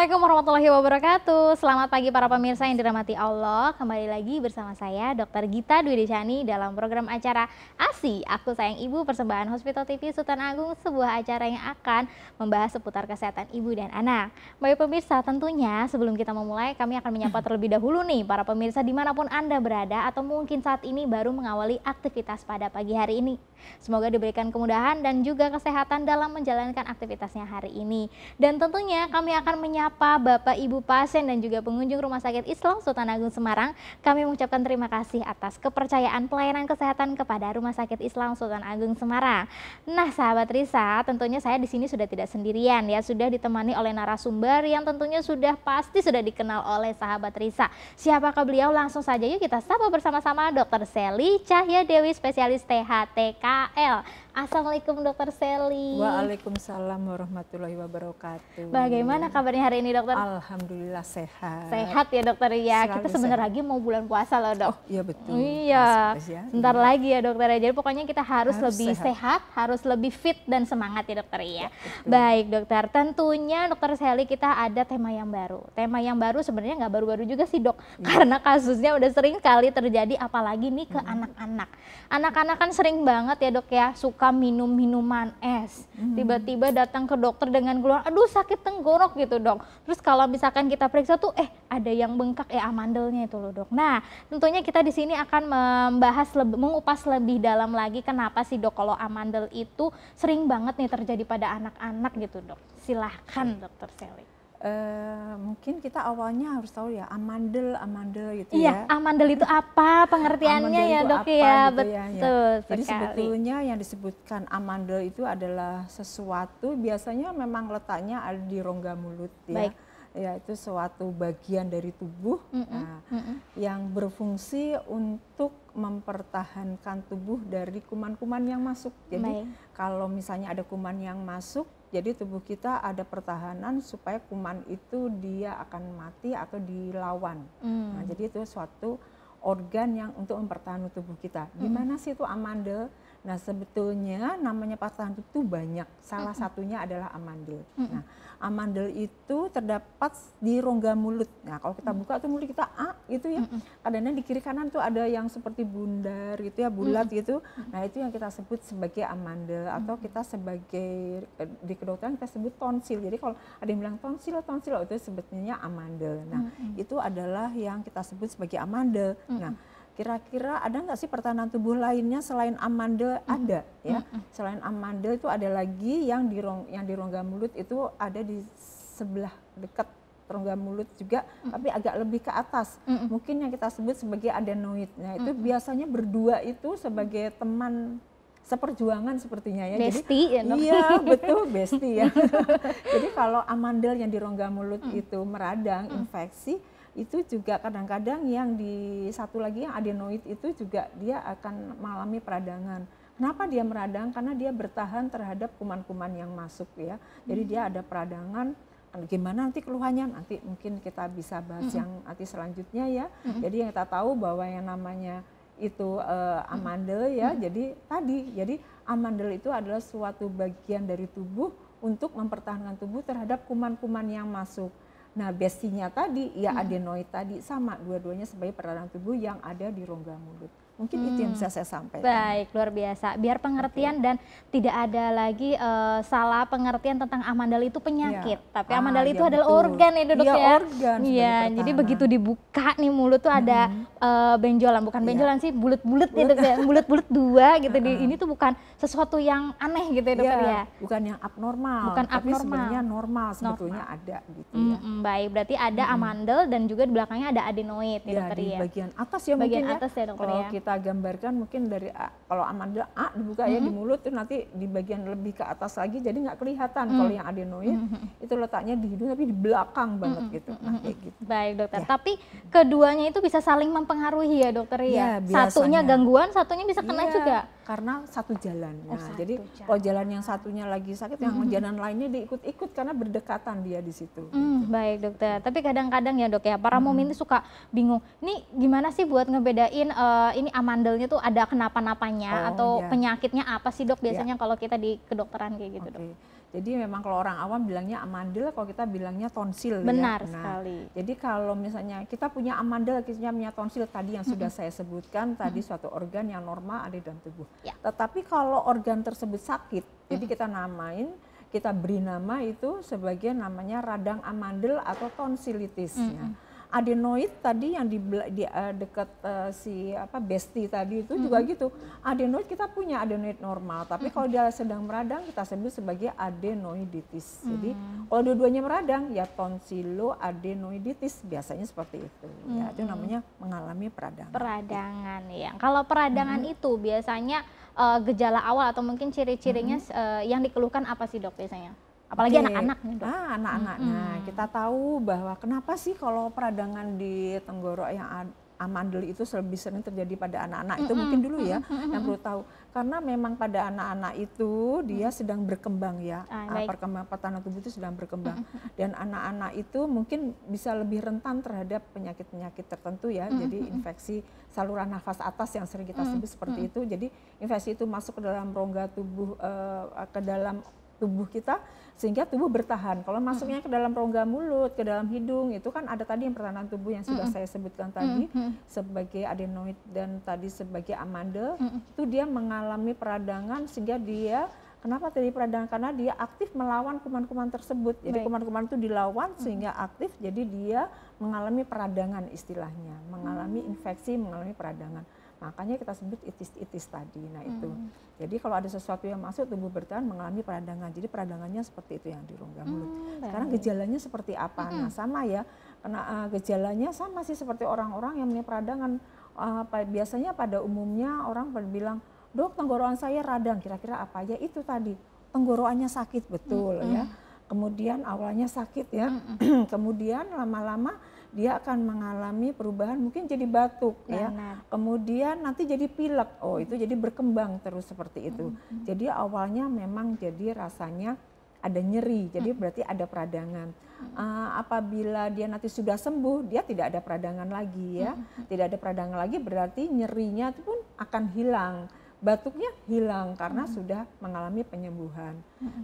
Assalamualaikum warahmatullahi wabarakatuh. Selamat pagi para pemirsa yang dirahmati Allah. Kembali lagi bersama saya Dr. Gita Dwi Deshani dalam program acara ASI, Aku Sayang Ibu, persembahan Hospital TV Sultan Agung, sebuah acara yang akan membahas seputar kesehatan ibu dan anak. Baik pemirsa, tentunya sebelum kita memulai kami akan menyapa terlebih dahulu nih para pemirsa dimanapun Anda berada atau mungkin saat ini baru mengawali aktivitas pada pagi hari ini. Semoga diberikan kemudahan dan juga kesehatan dalam menjalankan aktivitasnya hari ini. Dan tentunya kami akan menyapa Bapak Ibu pasien dan juga pengunjung Rumah Sakit Islam Sultan Agung Semarang. Kami mengucapkan terima kasih atas kepercayaan pelayanan kesehatan kepada Rumah Sakit Islam Sultan Agung Semarang. Nah, sahabat Risa, tentunya saya di sini sudah tidak sendirian ya, sudah ditemani oleh narasumber yang tentunya pasti sudah dikenal oleh sahabat Risa. Siapakah beliau? Langsung saja yuk kita sapa bersama-sama Dr. Sally Cahya Dewi, spesialis THTKL. Assalamualaikum Dr. Sally. Waalaikumsalam warahmatullahi wabarakatuh. Bagaimana kabarnya hari ini dokter? Alhamdulillah sehat. Sehat ya dokter ya. Selalu Kita sebentar lagi mau bulan puasa loh dok. Oh iya betul. Iya. Sebentar lagi ya dokter ya. Jadi pokoknya kita harus lebih sehat, harus lebih fit dan semangat ya dokter ya. Baik dokter. Tentunya dokter Sally kita ada tema yang baru. Tema yang baru sebenarnya nggak baru-baru juga sih dok. Karena kasusnya udah sering kali terjadi, apalagi nih ke anak-anak. Anak-anak kan sering banget ya dok ya, suka minum minuman es, tiba-tiba datang ke dokter dengan keluhan, aduh sakit tenggorok gitu dok. Terus kalau misalkan kita periksa tuh, ada yang bengkak amandelnya itu loh dok. Nah, tentunya kita di sini akan mengupas lebih dalam lagi kenapa sih dok kalau amandel itu sering banget nih terjadi pada anak-anak gitu dok. Silahkan dokter Sally. Mungkin kita awalnya harus tahu ya amandel gitu iya, ya. Amandel itu apa pengertiannya ya dok ya, gitu betul ya. Jadi sebetulnya yang disebutkan amandel itu adalah sesuatu biasanya memang letaknya ada di rongga mulut ya. Baik. Ya itu suatu bagian dari tubuh yang berfungsi untuk mempertahankan tubuh dari kuman-kuman yang masuk. Jadi kalau misalnya ada kuman yang masuk, jadi tubuh kita ada pertahanan supaya kuman itu dia akan mati atau dilawan. Nah, jadi itu suatu organ yang untuk mempertahankan tubuh kita. Gimana sih itu amandel? Nah, sebetulnya namanya pertahanan tubuh itu banyak. Salah satunya adalah amandel. Nah, amandel itu terdapat di rongga mulut. Nah, kalau kita buka tuh mulut kita gitu ya. Kadang-kadang di kiri kanan tuh ada yang seperti bundar gitu ya, bulat gitu. Nah, itu yang kita sebut sebagai amandel atau kita sebagai di kedokteran kita sebut tonsil. Jadi kalau ada yang bilang tonsil itu sebetulnya amandel. Nah, itu adalah yang kita sebut sebagai amandel. Nah, kira-kira ada nggak sih pertahanan tubuh lainnya selain amandel? Ada ya. Selain amandel itu ada lagi yang di rongga mulut itu ada di sebelah dekat rongga mulut juga, tapi agak lebih ke atas. Mungkin yang kita sebut sebagai adenoid. Nah, itu biasanya berdua itu sebagai teman seperjuangan sepertinya ya. Besti ya dok? Iya betul, besti ya. Jadi kalau amandel yang di rongga mulut itu meradang, infeksi, itu juga kadang-kadang yang di satu lagi yang adenoid itu juga dia akan mengalami peradangan. Kenapa dia meradang? Karena dia bertahan terhadap kuman-kuman yang masuk ya. Jadi dia ada peradangan. Gimana nanti keluhannya? Nanti mungkin kita bisa bahas yang nanti selanjutnya ya. Jadi yang kita tahu bahwa yang namanya itu amandel ya. Jadi amandel itu adalah suatu bagian dari tubuh untuk mempertahankan tubuh terhadap kuman-kuman yang masuk. Nah, bestinya tadi ya adenoid tadi sama, dua-duanya sebagai peradangan tubuh yang ada di rongga mulut. Mungkin itu yang bisa saya sampaikan. Baik, luar biasa. Biar pengertian dan tidak ada lagi salah pengertian tentang amandel itu penyakit. Tapi amandel itu adalah organ ya dok ya. Organ. Iya, jadi begitu dibuka nih mulut tuh ada benjolan, bukan benjolan sih, bulat-bulat ya dok ya. Bulat-bulat dua gitu. Ini tuh bukan sesuatu yang aneh gitu ya dokter ya. Bukan yang abnormal. Bukan tapi abnormal. sebenarnya normal sebetulnya ada gitu ya. Baik, berarti ada amandel dan juga di belakangnya ada adenoid ya dokter ya. Di bagian atas ya bagian mungkin atas ya dokter kalau ya. kita gambarkan mungkin dari kalau amandel dibuka ya di mulut tuh nanti di bagian lebih ke atas lagi jadi nggak kelihatan. Kalau yang adenoid itu letaknya di hidung tapi di belakang banget gitu. Nah, kayak gitu. Baik dokter, tapi keduanya itu bisa saling mempengaruhi ya dokter ya. Satunya gangguan, satunya bisa kena juga. karena satu jalan. Nah, jadi jalan. kalau jalan yang satunya lagi sakit, yang jalan lainnya diikut-ikut karena berdekatan dia di situ. Baik dokter, tapi kadang-kadang ya dok ya, para mom ini suka bingung, ini gimana sih buat ngebedain ini amandelnya tuh ada kenapa-napanya atau penyakitnya apa sih dok biasanya kalau kita di kedokteran kayak gitu dok? Jadi memang kalau orang awam bilangnya amandel, kalau kita bilangnya tonsil. Benar ya. sekali. Jadi kalau misalnya kita punya amandel, kita punya tonsil tadi yang sudah saya sebutkan, tadi suatu organ yang normal ada dalam tubuh. Ya. Tetapi kalau organ tersebut sakit, jadi kita beri nama itu sebagai namanya radang amandel atau tonsilitis. Adenoid tadi yang di dekat besti tadi itu juga gitu. Adenoid kita punya adenoid normal, tapi kalau dia sedang meradang kita sebut sebagai adenoiditis. Jadi kalau dua-duanya meradang ya tonsiloadenoiditis biasanya seperti itu. Ya, itu namanya mengalami peradangan. Peradangan ya. Kalau peradangan itu biasanya gejala awal atau mungkin ciri-cirinya yang dikeluhkan apa sih dok biasanya? Apalagi anak-anak nih dok. Anak-anak. Nah, kita tahu bahwa kenapa sih kalau peradangan di tenggorok yang amandel itu lebih sering terjadi pada anak-anak, itu mungkin dulu ya yang perlu tahu. Karena memang pada anak-anak itu dia sedang berkembang ya, perkembangan pertahanan tubuh itu sedang berkembang. Dan anak-anak itu mungkin bisa lebih rentan terhadap penyakit-penyakit tertentu ya, jadi infeksi saluran nafas atas yang sering kita sebut seperti itu. Jadi infeksi itu masuk ke dalam rongga tubuh, ke dalam tubuh kita sehingga tubuh bertahan. Kalau masuknya ke dalam rongga mulut, ke dalam hidung, itu kan ada tadi yang pertahanan tubuh yang sudah saya sebutkan tadi sebagai adenoid dan tadi sebagai amandel, itu dia mengalami peradangan sehingga dia kenapa terjadi peradangan? Karena dia aktif melawan kuman-kuman tersebut. Jadi kuman-kuman itu dilawan sehingga aktif, jadi dia mengalami peradangan istilahnya, mengalami infeksi, mengalami peradangan. Makanya kita sebut itis-itis tadi. Nah itu. Jadi kalau ada sesuatu yang masuk tubuh bertahan mengalami peradangan. Jadi peradangannya seperti itu yang di rongga mulut. Sekarang gejalanya seperti apa? Nah sama ya. Karena gejalanya sama sih seperti orang-orang yang punya peradangan. Biasanya pada umumnya orang bilang, dok tenggorokan saya radang. Kira-kira apa aja? Itu tadi. Tenggorokannya sakit betul ya. Kemudian awalnya sakit ya. Kemudian lama-lama dia akan mengalami perubahan mungkin jadi batuk ya. Kemudian nanti jadi pilek. Oh, itu jadi berkembang terus seperti itu. Jadi awalnya memang jadi rasanya ada nyeri. Jadi berarti ada peradangan. Apabila dia nanti sudah sembuh, dia tidak ada peradangan lagi ya. Tidak ada peradangan lagi berarti nyerinya itu pun akan hilang. Batuknya hilang karena sudah mengalami penyembuhan.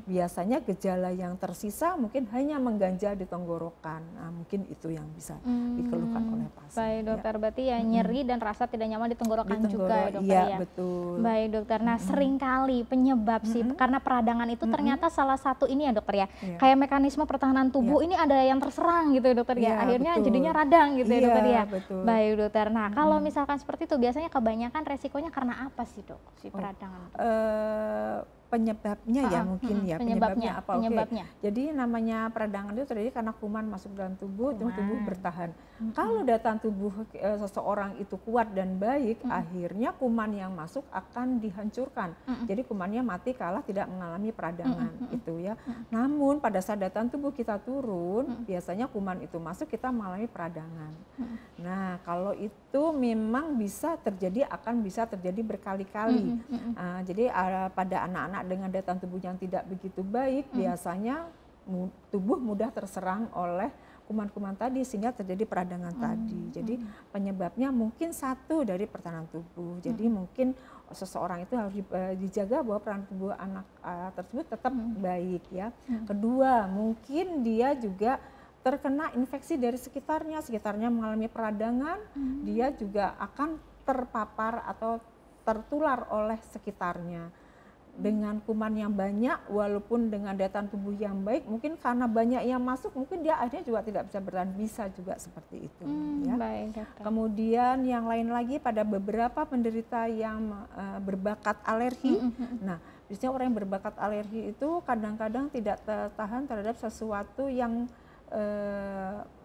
Biasanya gejala yang tersisa mungkin hanya mengganjal di tenggorokan. Nah, mungkin itu yang bisa dikeluhkan oleh pasien. Baik dokter, berarti ya nyeri dan rasa tidak nyaman di tenggorokan juga ya dokter ya? Betul. Baik dokter, nah seringkali penyebab sih karena peradangan itu ternyata salah satu ini ya dokter ya, kayak mekanisme pertahanan tubuh ini ada yang terserang gitu ya dokter ya, akhirnya jadinya radang gitu ya dokter ya? Betul. Baik dokter, nah kalau misalkan seperti itu biasanya kebanyakan resikonya karena apa sih dok? Si peradangan? Penyebabnya ya mungkin ya. Penyebabnya apa? Penyebabnya. Jadi namanya peradangan itu terjadi karena kuman masuk dalam tubuh, tubuh bertahan. Kalau daya tubuh seseorang itu kuat dan baik, akhirnya kuman yang masuk akan dihancurkan. Jadi kumannya mati kalau tidak mengalami peradangan itu ya. Namun pada saat daya tubuh kita turun, biasanya kuman itu masuk kita mengalami peradangan. Nah, kalau itu memang akan bisa terjadi berkali-kali. Jadi pada anak-anak dengan daya tahan tubuh yang tidak begitu baik, biasanya tubuh mudah terserang oleh kuman-kuman tadi sehingga terjadi peradangan tadi. Jadi penyebabnya mungkin satu dari pertahanan tubuh. Jadi mungkin seseorang itu harus dijaga bahwa pertahanan tubuh anak tersebut tetap baik ya. Kedua, mungkin dia juga terkena infeksi dari sekitarnya mengalami peradangan, dia juga akan terpapar atau tertular oleh sekitarnya. Dengan kuman yang banyak, walaupun dengan daya tahan tubuh yang baik, mungkin karena banyak yang masuk, mungkin dia akhirnya juga tidak bisa bertahan, bisa juga seperti itu. Ya. Baik, Kemudian yang lain lagi pada beberapa penderita yang berbakat alergi, nah biasanya orang yang berbakat alergi itu kadang-kadang tidak tahan terhadap sesuatu yang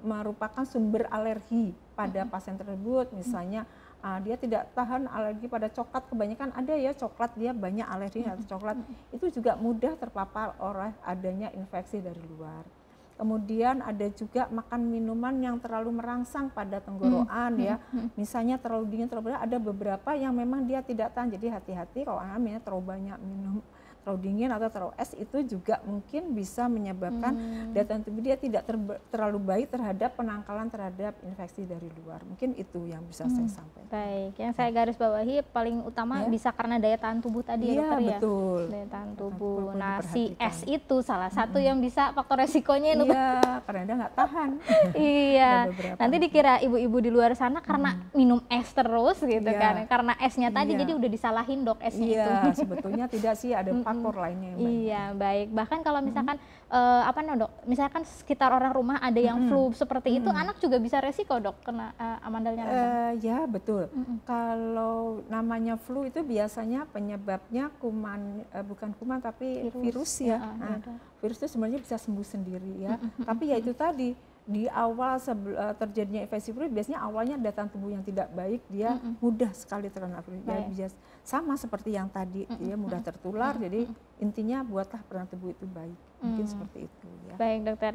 merupakan sumber alergi pada pasien tersebut, misalnya dia tidak tahan alergi pada coklat, kebanyakan ada ya coklat dia banyak alergi atau coklat, itu juga mudah terpapar oleh adanya infeksi dari luar. Kemudian ada juga makan minuman yang terlalu merangsang pada tenggorokan ya. Misalnya terlalu dingin, terlalu berat, ada beberapa yang memang dia tidak tahan. Jadi hati-hati kalau anak minum terlalu banyak minum terlalu dingin atau terlalu es, itu juga mungkin bisa menyebabkan daya tahan tubuh dia tidak terlalu baik terhadap penangkalan terhadap infeksi dari luar. Mungkin itu yang bisa saya sampaikan. Baik, yang saya garis bawahi paling utama bisa karena daya tahan tubuh tadi ya dokter ya. Betul. Daya tahan tubuh. Nah si es itu salah satu yang bisa faktor resikonya itu. Iya, karena dia nggak tahan. Iya, nanti dikira ibu-ibu di luar sana karena minum es terus gitu kan. Karena esnya tadi jadi udah disalahin dok esnya itu. Iya, sebetulnya tidak sih, ada faktor lainnya yang banyak. Iya, baik. Bahkan kalau misalkan apa dok, misalkan sekitar orang rumah ada yang flu seperti itu, anak juga bisa resiko dok kena amandelnya radang. Ya betul. Kalau namanya flu itu biasanya penyebabnya kuman, bukan kuman tapi virus ya. Nah, virus itu sebenarnya bisa sembuh sendiri ya. Tapi ya itu tadi, di awal terjadinya infeksi flu biasanya awalnya daya tahan tubuh yang tidak baik, dia mudah sekali terkena flu. Ya, sama seperti yang tadi, dia mudah tertular. Jadi intinya buatlah pertahanan tubuh itu baik. Mungkin seperti itu ya. Baik dokter.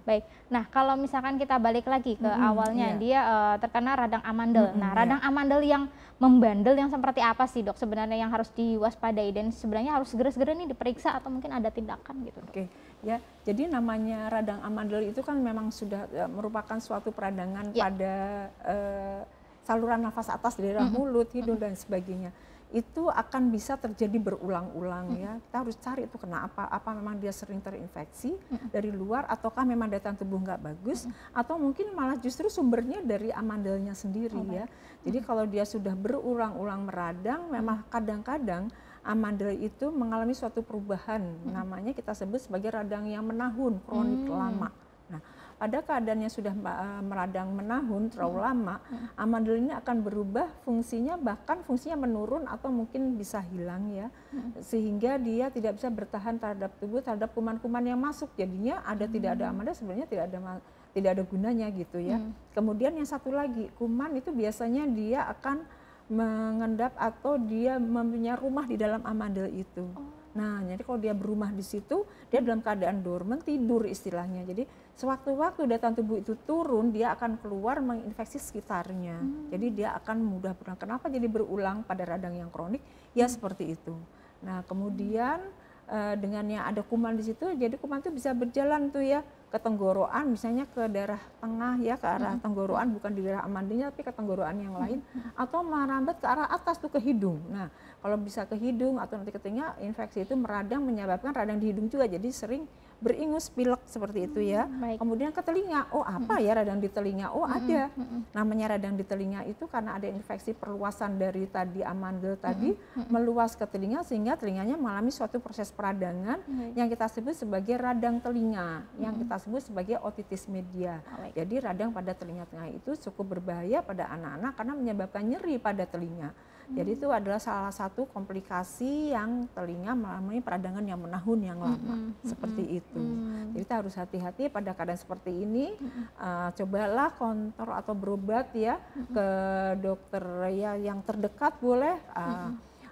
Baik. Nah kalau misalkan kita balik lagi ke awalnya, dia terkena radang amandel. Nah radang amandel yang membandel yang seperti apa sih dok sebenarnya yang harus diwaspadai, dan sebenarnya harus segera-segera nih diperiksa atau mungkin ada tindakan gitu dok? Oke. Ya, jadi namanya radang amandel itu kan memang sudah merupakan suatu peradangan pada saluran nafas atas, daerah mulut, hidung dan sebagainya. Itu akan bisa terjadi berulang-ulang ya. Kita harus cari itu kenapa. Apa memang dia sering terinfeksi dari luar, ataukah memang daya tahan tubuh nggak bagus, atau mungkin malah justru sumbernya dari amandelnya sendiri ya. Jadi kalau dia sudah berulang-ulang meradang, memang kadang-kadang amandel itu mengalami suatu perubahan, namanya kita sebut sebagai radang yang menahun, kronik lama. Nah, pada keadaannya sudah meradang menahun terlalu lama, amandel ini akan berubah fungsinya, bahkan fungsinya menurun atau mungkin bisa hilang ya, sehingga dia tidak bisa bertahan terhadap tubuh, terhadap kuman-kuman yang masuk. Jadinya tidak ada amandel sebenarnya tidak ada gunanya gitu ya. Kemudian yang satu lagi, kuman itu biasanya dia akan mengendap atau dia mempunyai rumah di dalam amandel itu. Nah, jadi kalau dia berumah di situ, dia dalam keadaan dormant, tidur istilahnya. Jadi sewaktu-waktu daya tahan tubuh itu turun, dia akan keluar menginfeksi sekitarnya. Jadi dia akan mudah berulang. Kenapa jadi berulang pada radang yang kronik? Ya seperti itu. Nah, kemudian dengan yang ada kuman di situ, jadi kuman itu bisa berjalan tuh ya ke tenggorokan, misalnya ke daerah tengah ya, ke arah tenggorokan, bukan di daerah amandelnya tapi ke tenggorokan yang lain, atau merambat ke arah atas tuh ke hidung. Nah, kalau bisa ke hidung atau nanti ke telinga, infeksi itu meradang menyebabkan radang di hidung juga, jadi sering beringus, pilek seperti itu ya. Kemudian ke telinga, oh apa ya radang di telinga? Oh ada, namanya radang di telinga itu karena ada infeksi perluasan dari tadi amandel tadi meluas ke telinga, sehingga telinganya mengalami suatu proses peradangan yang kita sebut sebagai radang telinga, yang kita sebut sebagai otitis media. Jadi radang pada telinga tengah itu cukup berbahaya pada anak-anak karena menyebabkan nyeri pada telinga. Jadi itu adalah salah satu komplikasi yang telinga mengalami peradangan yang menahun yang lama, seperti itu. Jadi kita harus hati-hati pada keadaan seperti ini. Cobalah kontrol atau berobat ya ke dokter ya yang terdekat boleh.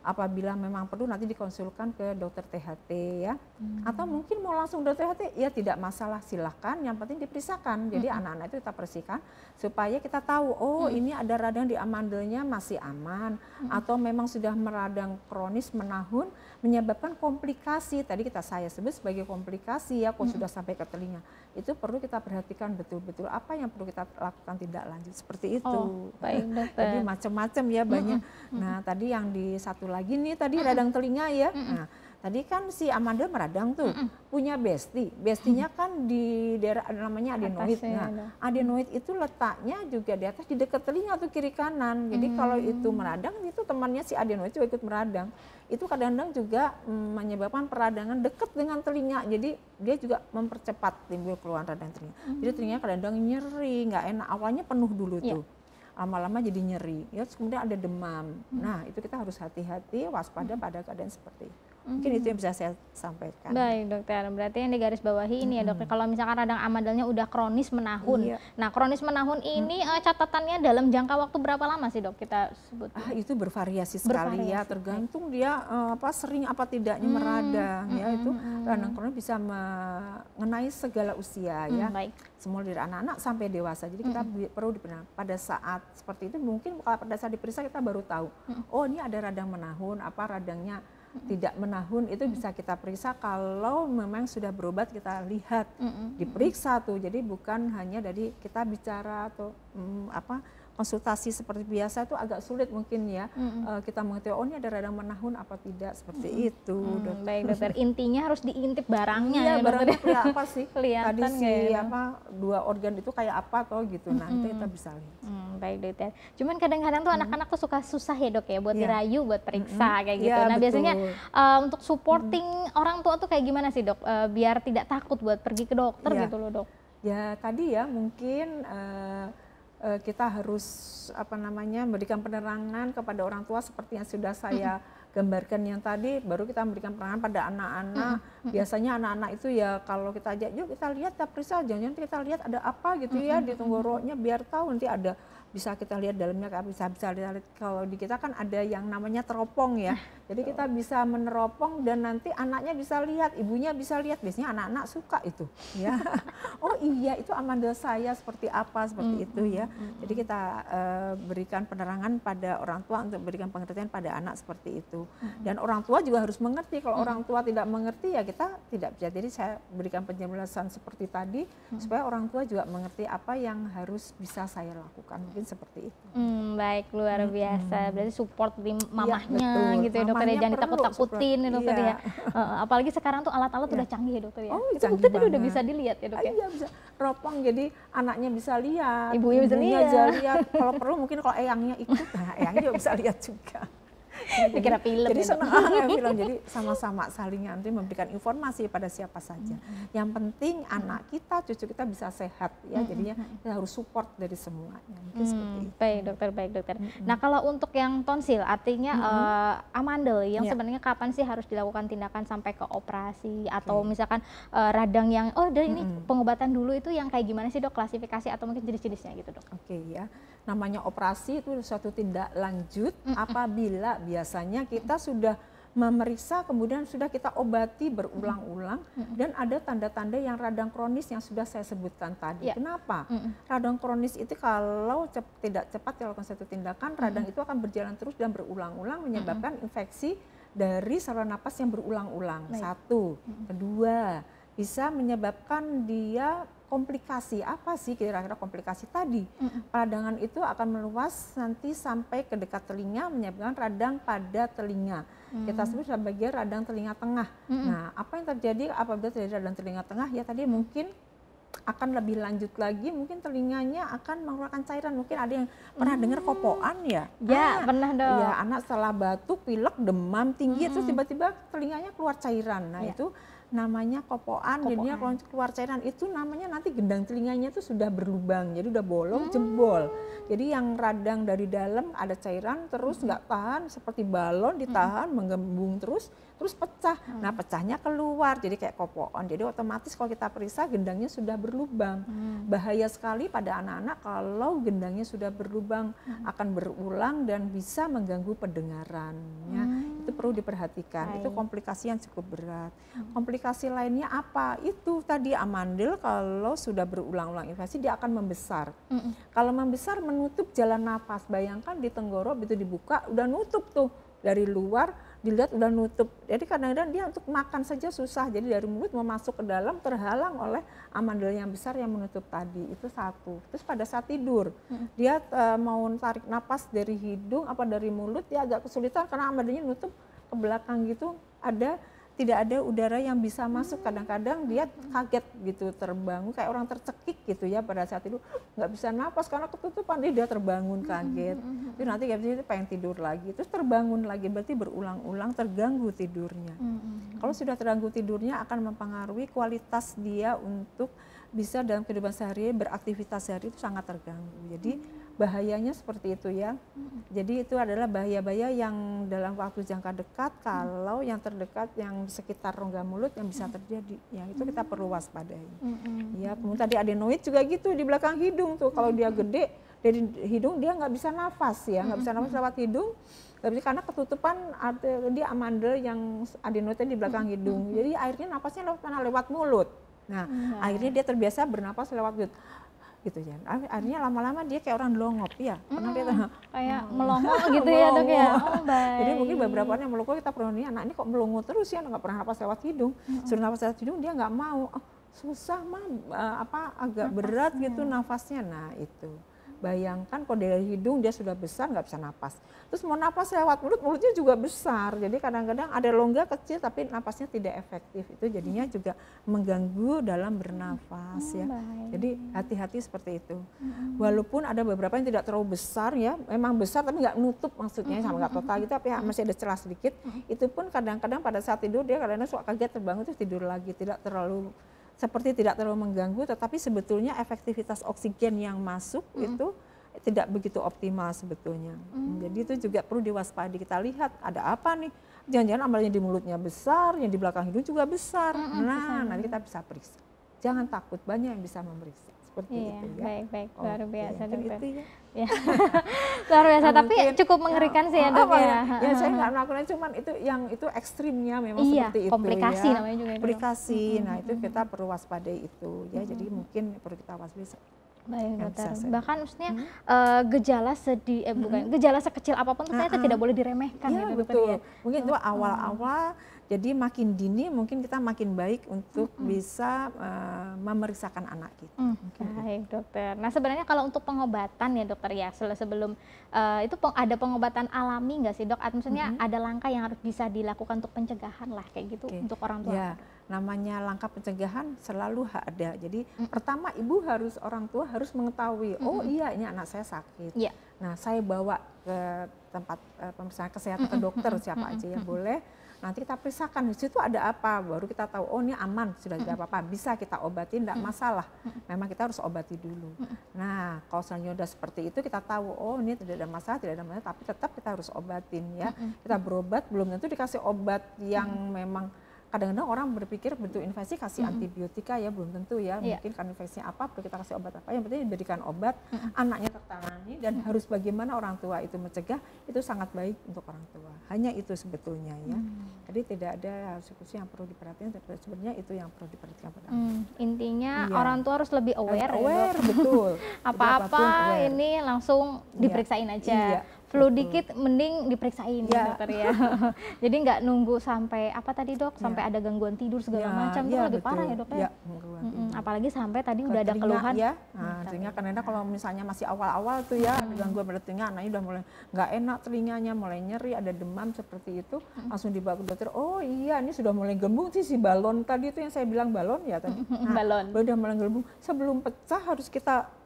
Apabila memang perlu nanti dikonsulkan ke dokter THT ya, atau mungkin mau langsung dokter THT ya tidak masalah, silahkan, yang penting diperiksakan. Jadi anak-anak itu kita periksakan supaya kita tahu, oh ini ada radang di amandelnya masih aman, atau memang sudah meradang kronis menahun menyebabkan komplikasi. Tadi saya sebut sebagai komplikasi ya, kalau sudah sampai ke telinga, itu perlu kita perhatikan betul-betul apa yang perlu kita lakukan tindak lanjut seperti itu. Baik dokter. Jadi macam-macam ya banyak. Nah tadi yang di satu lagi nih tadi radang telinga ya. Nah, tadi kan si amandel meradang tuh, punya bestinya kan di daerah namanya adenoid. Nah, adenoid itu letaknya juga di atas, di dekat telinga tuh kiri kanan. Jadi kalau itu meradang, itu temannya si adenoid juga ikut meradang. Itu kadang-kadang juga menyebabkan peradangan dekat dengan telinga. Jadi dia juga mempercepat timbul keluhan radang telinga. Jadi telinga kadang-kadang nyeri, nggak enak. Awalnya penuh dulu tuh. Lama-lama jadi nyeri, ya kemudian ada demam. Nah itu kita harus hati-hati, waspada pada keadaan seperti itu. Mungkin itu yang bisa saya sampaikan. Baik dokter, berarti yang digarisbawahi ini ya dokter, kalau misalkan radang amandalnya udah kronis menahun. Nah kronis menahun ini catatannya dalam jangka waktu berapa lama sih dok kita sebut? Itu bervariasi sekali ya, tergantung dia sering apa tidaknya meradang ya. Itu radang kronis bisa mengenai segala usia ya. Baik. Semua dari anak-anak sampai dewasa. Jadi kita perlu diperiksa pada saat seperti itu, mungkin kalau pada saat diperiksa kita baru tahu, oh ini ada radang menahun, apa radangnya tidak menahun, itu bisa kita periksa. Kalau memang sudah berobat kita lihat, diperiksa tuh. Jadi bukan hanya dari kita bicara atau konsultasi seperti biasa itu agak sulit mungkin ya, kita mengerti oh ini ada radang menahun apa tidak, seperti itu. Baik dokter, intinya harus diintip barangnya ya, barangnya kayak apa sih kelihatan tadi si dua organ itu kayak apa atau gitu, nanti kita bisa lihat. Baik dokter, cuman kadang-kadang tuh anak-anak tuh suka susah ya dok ya buat dirayu buat periksa kayak gitu. Nah betul. Biasanya untuk supporting orang tua tuh kayak gimana sih dok, biar tidak takut buat pergi ke dokter gitu loh dok? Ya tadi ya mungkin kita harus memberikan penerangan kepada orang tua seperti yang sudah saya gambarkan yang tadi, baru kita memberikan penerangan pada anak-anak. Biasanya anak-anak itu ya kalau kita ajak, yuk kita lihat, kita periksa, jangan kita lihat ada apa gitu ya di tenggoroknya, biar tahu nanti ada, bisa kita lihat dalamnya, bisa lihat. Kalau di kita kan ada yang namanya teropong ya, jadi kita bisa meneropong dan nanti anaknya bisa lihat, ibunya bisa lihat. Biasanya anak-anak suka itu ya. Oh iya itu amandel saya seperti apa, seperti itu ya. Jadi kita berikan penerangan pada orang tua untuk berikan pengertian pada anak seperti itu. Dan orang tua juga harus mengerti. Kalau orang tua tidak mengerti ya kita tidak bisa. Jadi saya berikan penjelasan seperti tadi supaya orang tua juga mengerti apa yang harus bisa saya lakukan. Mungkin seperti itu. Baik, luar biasa. Berarti support di mamahnya gitu ya dokter ya, jangan ditakut-takutin ya dokter ya. Apalagi sekarang tuh alat-alat udah canggih ya dokter ya. Itu bukti tadi udah bisa dilihat ya dok ya. Iya bisa ropong, jadi anaknya bisa lihat, ibunya bisa lihat. Kalau perlu mungkin kalau eyangnya ikut, nah eyangnya juga bisa lihat juga. Kira film jadi senang film, jadi sama-sama saling nanti memberikan informasi pada siapa saja. Yang penting anak kita, cucu kita bisa sehat ya, jadinya kita harus support dari semuanya. Mungkin seperti itu. Baik dokter. Nah kalau untuk yang tonsil, artinya amandel yang sebenarnya kapan sih harus dilakukan tindakan sampai ke operasi atau misalkan radang yang ini pengobatan dulu itu yang kayak gimana sih dok, klasifikasi atau mungkin jenis-jenisnya gitu dok? Ya, namanya operasi itu suatu tindak lanjut apabila biasanya kita sudah memeriksa, kemudian sudah kita obati berulang-ulang dan ada tanda-tanda yang radang kronis yang sudah saya sebutkan tadi. Kenapa? Radang kronis itu kalau tidak cepat dilakukan satu tindakan, radang itu akan berjalan terus dan berulang-ulang menyebabkan infeksi dari saluran napas yang berulang-ulang. Satu, kedua, bisa menyebabkan dia komplikasi. Apa sih kira-kira komplikasi tadi? Peradangan itu akan meluas nanti sampai ke dekat telinga, menyebabkan radang pada telinga. Kita sebut sebagai radang telinga tengah. Nah, apa yang terjadi apabila terjadi radang telinga tengah? Ya tadi mungkin akan lebih lanjut lagi, mungkin telinganya akan mengeluarkan cairan. Mungkin ada yang pernah dengar kopoan ya? Ya, pernah dong. Ya, anak setelah batuk, pilek, demam tinggi, terus tiba-tiba telinganya keluar cairan. Nah, itu namanya kopoan, jadinya kalau keluar cairan itu namanya nanti gendang telinganya itu sudah berlubang, jadi udah bolong, jebol. Jadi yang radang dari dalam ada cairan terus nggak tahan, seperti balon ditahan, menggembung terus pecah. Nah pecahnya keluar, jadi kayak kopoan. Jadi otomatis kalau kita periksa gendangnya sudah berlubang. Bahaya sekali pada anak-anak kalau gendangnya sudah berlubang, akan berulang dan bisa mengganggu pendengarannya. Itu perlu diperhatikan, itu komplikasi yang cukup berat. Komplikasi lainnya apa? Itu tadi amandel kalau sudah berulang-ulang infeksi dia akan membesar. Kalau membesar menutup jalan napas. Bayangkan di tenggorok itu dibuka udah nutup tuh, dari luar dilihat udah nutup. Jadi kadang-kadang dia untuk makan saja susah. Jadi dari mulut mau masuk ke dalam terhalang oleh amandel yang besar yang menutup tadi. Itu satu. Terus pada saat tidur dia mau tarik napas dari hidung apa dari mulut dia agak kesulitan karena amandelnya nutup ke belakang gitu. Tidak ada udara yang bisa masuk, kadang-kadang dia kaget gitu, terbangun kayak orang tercekik gitu ya pada saat itu nggak bisa napas karena ketutupan, dia terbangun kaget. Itu nanti dia pengen tidur lagi, terus terbangun lagi, berarti berulang-ulang terganggu tidurnya. Kalau sudah terganggu tidurnya akan mempengaruhi kualitas dia untuk bisa dalam kehidupan sehari beraktivitas sehari itu sangat terganggu. Jadi bahayanya seperti itu ya. Jadi itu adalah bahaya-bahaya yang dalam waktu jangka dekat kalau yang terdekat yang sekitar rongga mulut yang bisa terjadi. Ya itu kita perlu waspadai. Ya, kemudian tadi adenoid juga gitu di belakang hidung tuh, kalau dia gede dari hidung dia nggak bisa nafas ya, nggak bisa nafas lewat hidung. Gak bisa karena ketutupan dia amandel yang adenoidnya di belakang hidung. Jadi akhirnya napasnya lewat mana? Lewat mulut. Nah, akhirnya dia terbiasa bernapas lewat mulut. Gitu ya. Akhirnya lama-lama dia kayak orang melongok ya. Pernah dia kayak melongo gitu ya, Dok ya. Oh, baik. Jadi mungkin beberapa orang yang melongo kita pernah nih, anak ini kok melongo terus ya, nggak pernah napas lewat hidung. Suruh napas lewat hidung dia nggak mau. Oh, susah mah agak berat gitu nafasnya. Nah, itu. Bayangkan kalau dari hidung dia sudah besar nggak bisa napas. Terus mau napas lewat mulut, mulutnya juga besar. Jadi kadang-kadang ada rongga kecil tapi napasnya tidak efektif. Itu jadinya juga mengganggu dalam bernafas ya. Jadi hati-hati seperti itu. Walaupun ada beberapa yang tidak terlalu besar ya, memang besar tapi nggak nutup maksudnya sama nggak total gitu, tapi masih ada celah sedikit. Itu pun kadang-kadang pada saat tidur dia kadang-kadang suka kaget terbangun terus tidur lagi, tidak terlalu mengganggu, tetapi sebetulnya efektivitas oksigen yang masuk itu tidak begitu optimal sebetulnya. Jadi itu juga perlu diwaspadi. Kita lihat ada apa nih, jangan-jangan amalnya di mulutnya besar, yang di belakang hidung juga besar. Nah, nanti kita bisa periksa. Jangan takut, banyak yang bisa memeriksa. Seperti itu ya. Baik-baik, luar biasa dokter. Itu ya. Ya. Luar biasa, tapi cukup mengerikan sih ya, Dok ya. Ya saya nggak melakukan, cuman itu yang itu ekstrimnya memang seperti itu komplikasi ya. namanya juga. Komplikasi, nah itu kita perlu waspadai itu ya. Jadi mungkin perlu kita waspadai. Baik dokter. Bahkan maksudnya gejala gejala sekecil apapun ternyata tidak boleh diremehkan ya, gitu, betul. Ya. Mungkin itu awal-awal. Jadi makin dini mungkin kita makin baik untuk bisa memeriksakan anak kita. Baik dokter. Nah sebenarnya kalau untuk pengobatan ya dokter ya, sebelum itu ada pengobatan alami nggak sih dok? Maksudnya ada langkah yang harus bisa dilakukan untuk pencegahan lah kayak gitu untuk orang tua? Ya, namanya langkah pencegahan selalu ada. Jadi pertama orang tua harus mengetahui, oh iya ini anak saya sakit. Nah saya bawa ke tempat pemeriksaan kesehatan ke dokter siapa aja yang boleh. Nanti kita periksakan di situ ada apa, baru kita tahu oh ini aman, sudah tidak apa-apa, bisa kita obatin, tidak masalah. Memang kita harus obati dulu. Nah, kalau selanjutnya sudah seperti itu kita tahu oh ini tidak ada masalah, tapi tetap kita harus obatin ya. Kita berobat belum tentu dikasih obat yang memang kadang-kadang orang berpikir bentuk infeksi kasih antibiotika ya, belum tentu ya. Mungkin kan infeksinya apa, perlu kita kasih obat apa. Yang penting diberikan obat, anaknya tertangani dan harus bagaimana orang tua itu mencegah, itu sangat baik untuk orang tua. Hanya itu sebetulnya ya. Jadi tidak ada khusus yang perlu diperhatikan, sebenarnya itu yang perlu diperhatikan pada intinya orang tua harus lebih aware, betul. Apa-apa ini langsung diperiksain aja. Flu dikit mending diperiksain ya dokter ya. Jadi nggak nunggu sampai apa tadi dok, sampai ada gangguan tidur segala macam, itu lebih parah ya dok ya. Apalagi sampai tadi udah ada keluhan. Ya, sehingga kadang-kadang kalau misalnya masih awal-awal tuh ya gangguan pada telinga, anaknya udah mulai nggak enak telinganya, mulai nyeri, ada demam seperti itu, langsung dibawa ke dokter. Oh iya, ini sudah mulai gembung sih si balon tadi itu yang saya bilang balon ya tadi. Balon. Udah mulai gembung. Sebelum pecah harus kita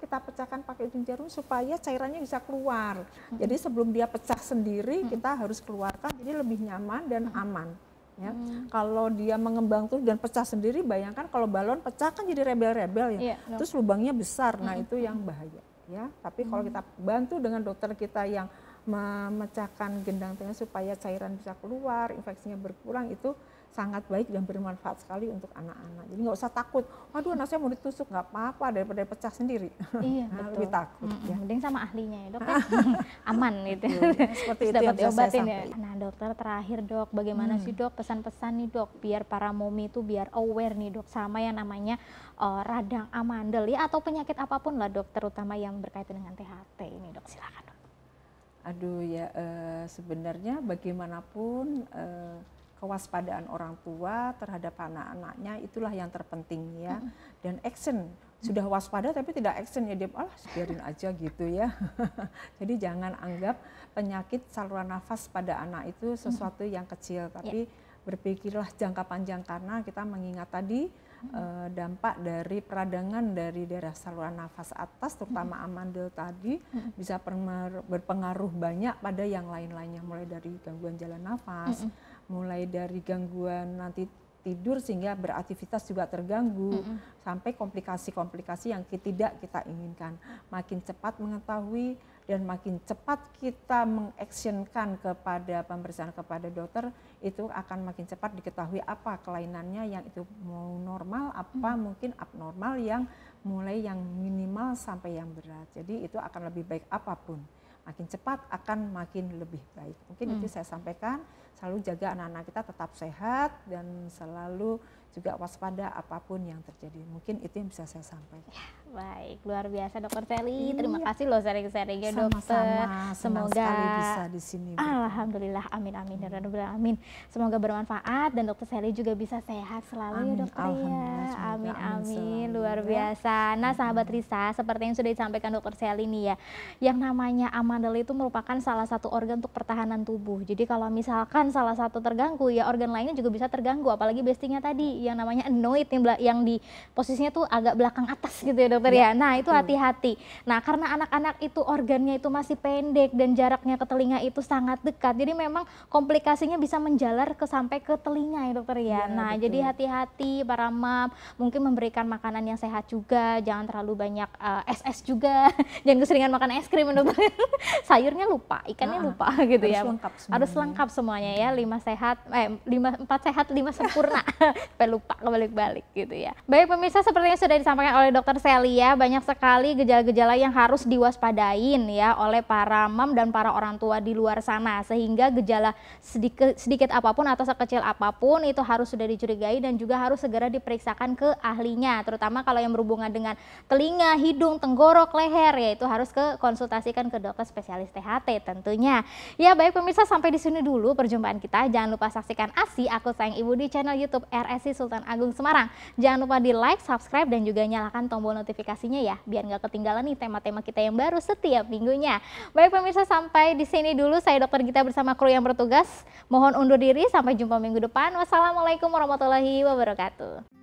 pecahkan pakai ujung jarum supaya cairannya bisa keluar. Jadi sebelum dia pecah sendiri kita harus keluarkan, jadi lebih nyaman dan aman. Ya. Kalau dia mengembang terus dan pecah sendiri, bayangkan kalau balon pecah kan jadi rebel-rebel ya. Terus lubangnya besar, nah itu yang bahaya. Ya. Tapi kalau kita bantu dengan dokter kita yang memecahkan gendang telinga supaya cairan bisa keluar, infeksinya berkurang, itu sangat baik dan bermanfaat sekali untuk anak-anak. Jadi nggak usah takut, waduh anak saya mau ditusuk, nggak apa-apa daripada pecah sendiri. Iya, nah, lebih takut. Ya. Mending sama ahlinya ya dok, aman gitu. Seperti itu dapat yang diobatin saya ya. Nah dokter terakhir dok, bagaimana sih dok pesan-pesan nih dok, biar para momi itu biar aware nih dok sama yang namanya radang amandel ya atau penyakit apapun lah dok, terutama yang berkaitan dengan THT ini dok, silakan dok. Aduh ya sebenarnya bagaimanapun kewaspadaan orang tua terhadap anak-anaknya itulah yang terpenting ya. Dan action, sudah waspada tapi tidak action ya, dia biarin aja gitu ya. Jadi jangan anggap penyakit saluran nafas pada anak itu sesuatu yang kecil, tapi berpikirlah jangka panjang karena kita mengingat tadi dampak dari peradangan dari daerah saluran nafas atas terutama amandel tadi bisa berpengaruh banyak pada yang lain-lainnya, mulai dari gangguan jalan nafas, mulai dari gangguan nanti tidur sehingga beraktivitas juga terganggu, sampai komplikasi-komplikasi yang tidak kita inginkan. Makin cepat mengetahui dan makin cepat kita mengactionkan kepada pemeriksaan kepada dokter, itu akan makin cepat diketahui apa kelainannya yang itu mau normal, apa mungkin abnormal yang mulai yang minimal sampai yang berat. Jadi itu akan lebih baik apapun. Makin cepat akan makin lebih baik. Mungkin itu saya sampaikan, selalu jaga anak-anak kita tetap sehat dan selalu juga waspada apapun yang terjadi. Mungkin itu yang bisa saya sampaikan. Ya, baik, luar biasa Dokter Sally. Terima kasih loh sharing-sharingnya dokter. Sama-sama, semoga bisa di sini. Alhamdulillah, amin amin ya rabbal alamin. Semoga bermanfaat dan Dokter Sally juga bisa sehat selalu ya dokter ya. Amin amin, luar biasa. Nah sahabat Risa, seperti yang sudah disampaikan Dokter Sally nih ya, yang namanya amandel itu merupakan salah satu organ untuk pertahanan tubuh. Jadi kalau misalkan salah satu terganggu, ya organ lainnya juga bisa terganggu. Apalagi bestinya tadi yang namanya enoid yang di posisinya tuh agak belakang atas gitu ya dokter ya. Nah itu hati-hati. Nah karena anak-anak itu organnya itu masih pendek dan jaraknya ke telinga itu sangat dekat, jadi memang komplikasinya bisa menjalar sampai ke telinga ya dokter ya. Nah betul. Jadi hati-hati para mam, mungkin memberikan makanan yang sehat juga, jangan terlalu banyak es juga, jangan keseringan makan es krim dokter. Sayurnya lupa, ikannya lupa gitu ya. Harus lengkap semuanya ya, 4 sehat 5 sempurna. Lupa kebalik-balik gitu ya. Baik pemirsa, seperti yang sudah disampaikan oleh Dokter Sally ya, banyak sekali gejala-gejala yang harus diwaspadain ya oleh para mam dan para orang tua di luar sana, sehingga gejala sedikit apapun atau sekecil apapun itu harus sudah dicurigai dan juga harus segera diperiksakan ke ahlinya, terutama kalau yang berhubungan dengan telinga, hidung, tenggorok, leher, ya itu harus konsultasikan ke dokter spesialis THT tentunya. Ya baik pemirsa, sampai di sini dulu perjumpaan kita. Jangan lupa saksikan ASI Aku Sayang Ibu di channel YouTube RSI Sultan Agung Semarang. Jangan lupa di like, subscribe, dan juga nyalakan tombol notifikasinya ya, biar nggak ketinggalan nih tema-tema kita yang baru setiap minggunya. Baik pemirsa, sampai di sini dulu saya Dokter Gita bersama kru yang bertugas. Mohon undur diri, sampai jumpa minggu depan. Wassalamualaikum warahmatullahi wabarakatuh.